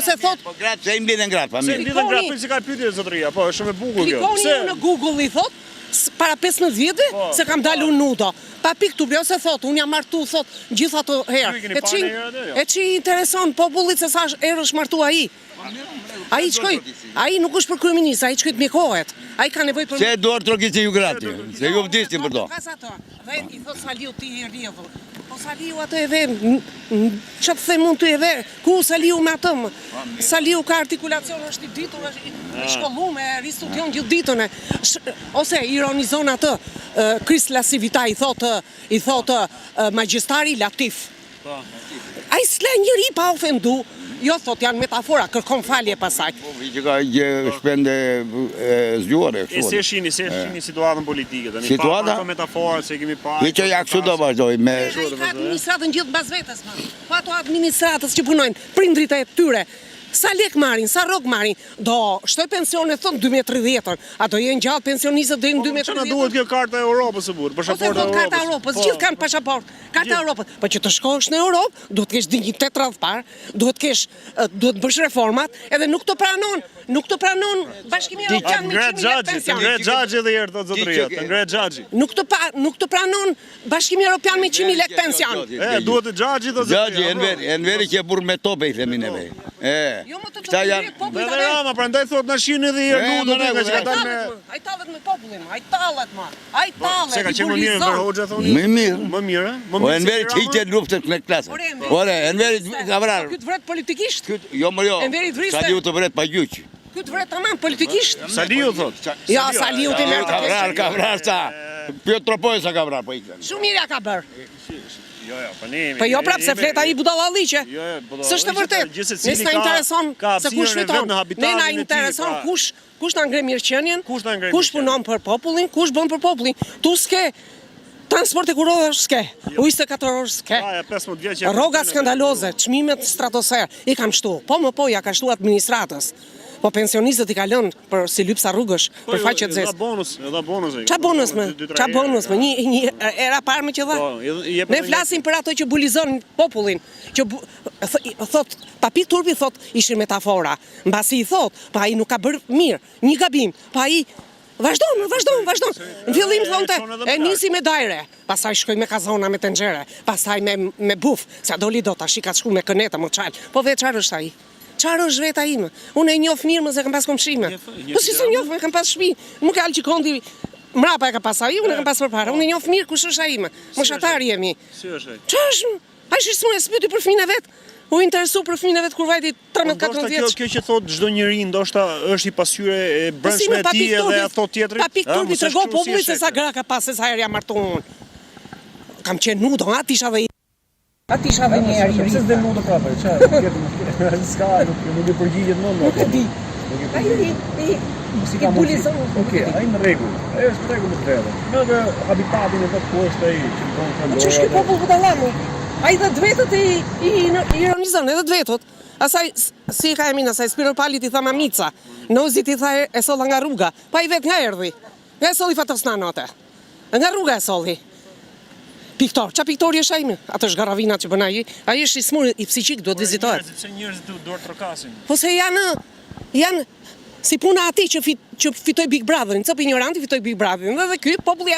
se thot... Po gratë, se i mbiden gratë, Se familje. mbiden gratë, po si ka pyetje zotëria, po është shumë e bukur kjo. Klikoni ju në Google i thot, para 15 vjetë se kam dalu nudo. Pa pik të se thot, unë jam martu, thot, gjitha të herë. E që i intereson popullit se sa herë është martu aji. Aji qkoj, aji nuk është për kryeminist, aji qkoj të mjekohet. Aji ka nevoj për... Se duar trokisni ju gratë, se ju vdistin për do. Dhe i thot Saliu ti i rjedhur. Po Saliu atë e ve, që të the mund të e ve, ku Saliu me atëm? Saliu ka artikulacion, është i ditur, është i shkollume, ristudion gjithë ditën e. Ose ironizon atë, Kris Lasivita i thotë magjistari Latif. A i s'le njëri pa ofendu, jo thot janë metafora, kërkon falje pasaj. Që ka shpende zgjuare. E se shini situatën politike, të një Situata? pa metafora, se kemi pa... I që ja kështu do vazhdoj me... A i ka administratën gjithë bas vetës, pa ato administratës që punojnë, prindrit e tyre. Sa lek marin, sa rog marin, do shtoj pensionet thonë 2030, a do jenë gjallë pensionistët dhe në 2030? Që në duhet kjo karta e Europës e burë, pashaporta e Europës. Karta Europës, gjithë kanë pashaport, karta Europës. Po që të shkosh në Europë, duhet kesh dignitet radhpar, duhet bësh reformat, edhe nuk të pranon Bashkimi Evropian me 100.000 lekë pension. Të ngre xhaxhi edhe herë, thotë zotëria, të ngre xhaxhi. Nuk të pranon Bashkimi Evropian me 100.000 lekë pension. Duhet të xhaxhi, thotë zotëria. Xhaxhi, enveri që burr me tope i themin neve. Jo më të Këta duhet janë... popullit Edhe Rama, prandaj thot na shihni edhe herë nudo nga që ka dalë me... Ai tallet me popullin, ai tallet ma. Ai tallet. Se ka qenë më mirë për Hoxha thoni? Më mirë. Më mirë, Po enveri që i qenë luftët me klasën. Ore, enveri ka vrarë. Ky të vret politikisht. Jo, më jo. Enveri vriste. Saliu të vret pa gjyq. Ky të vret tamam politikisht. Saliu thot. Ja, Saliu ti merr. Ka vrarë sa. Piotropoj sa ka vrarë, po ikën. Shumë mirë ja ka bër. Po jo prap se flet ai budallalliqe. S'është e vërtet. Ne s'na intereson se kush fiton. Ne na intereson kush na ngre mirëqenien, kush punon për popullin, kush bën për popullin. Tu s'ke transport e kurorë s'ke. Ujë 4 orë s'ke. Rroga skandaloze, çmimet stratosfer. I kam shtu. Po më po ja ka shtu administratës. Po pensionistët i ka lënë për si lypsa rrugësh, për faqet zezë. Edha bonus. Qa bonus me? Qa bonus me? Një era parë me që dha? Ne flasim për ato që bulizon popullin. Që thot, papi Turpi thot ishin metafora. Mbasi i thot, pa i nuk ka bërë mirë, një gabim, pa i vazhdon. Në fillim thonte, e nisi me dajre, pasaj shkoj me kazona me tenxhere, pasaj me buf, sa doli do tash i ka shku me këneta më qalë. Po veç qarë është ai? Qarë është veta ime? Unë e njof mirë më se kam pas komshime. Po si se njof me kam pas shpi. Më ka alë që kondi mrapa e ka pas ai, unë e kam pas për para. Unë e njof mirë kush është ai ime. Moshatar jemi. Si është ai? Qa është? A ishë smu e spyti për fëmijën e vetë. U interesu për fëmijën e vetë kur vajti 13-14 vjeç. Kjo që thot çdo njeri ndoshta është i pasyre e brendshme e tij edhe ato tjetrit. Papik Turpi trego popullit se sa gra ka pas, se sa herë jam martu unë. Kam qenë nudo, atë isha dhe Ati isha dhe një herë i ri. Se s'de nudo prapë, çfarë? S'ka, nuk e përgjigjet më. Nuk e di. Ai i bulizon. Okej, ai në rregull. Ai është në rregull me vetë. Në habitatin e vet ku është ai, që bën këndore. Ç'është ky popull budallami? Ai dhe vetët i ironizon, edhe vetët. Asaj si ka emrin asaj Spiropalit i tha mamica. Nozit i tha e solla nga rruga. Pa i vet nga erdhi. Nga e solli fatosna note. Nga rruga e solli. Piktor, qa piktori është ajme? Ato është garavinat që bën ai është i smur, i psiqik, duhet vizitohet. Se njerëzit duhet trokasin. Po se janë si puna ati që fitoj Big Brotherin, cëp ignoranti fitoj Big Brotherin, dhe ky populli